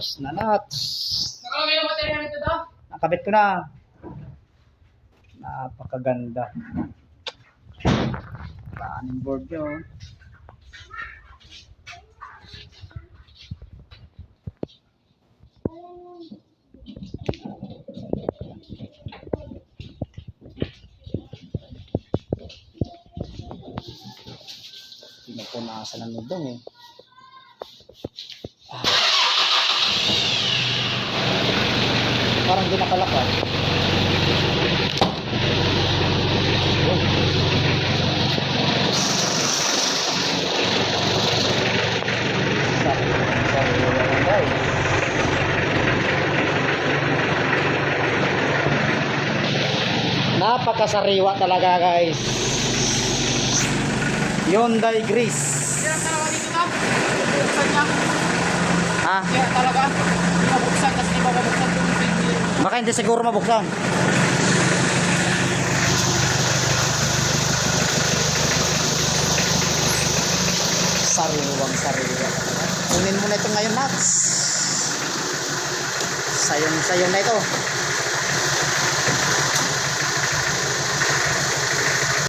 Tapos na nuts. Nakalagay ang material nito daw? Nakabit ko na. Napakaganda. Running board nyo. Pinupunasan ng nudong eh. Parang di nakalaka. Napakasariwa talaga guys. Hyundai Grease. Kaya talaga dito daw? Buksan niya? Ha? Kaya talaga? Hindi mabuksan kasi di ba mabuksan yung video? Baka hindi siguro mabuksan. Sariwang sariwa. Kunin mo na ito ngayon, Max. Sayong na ito.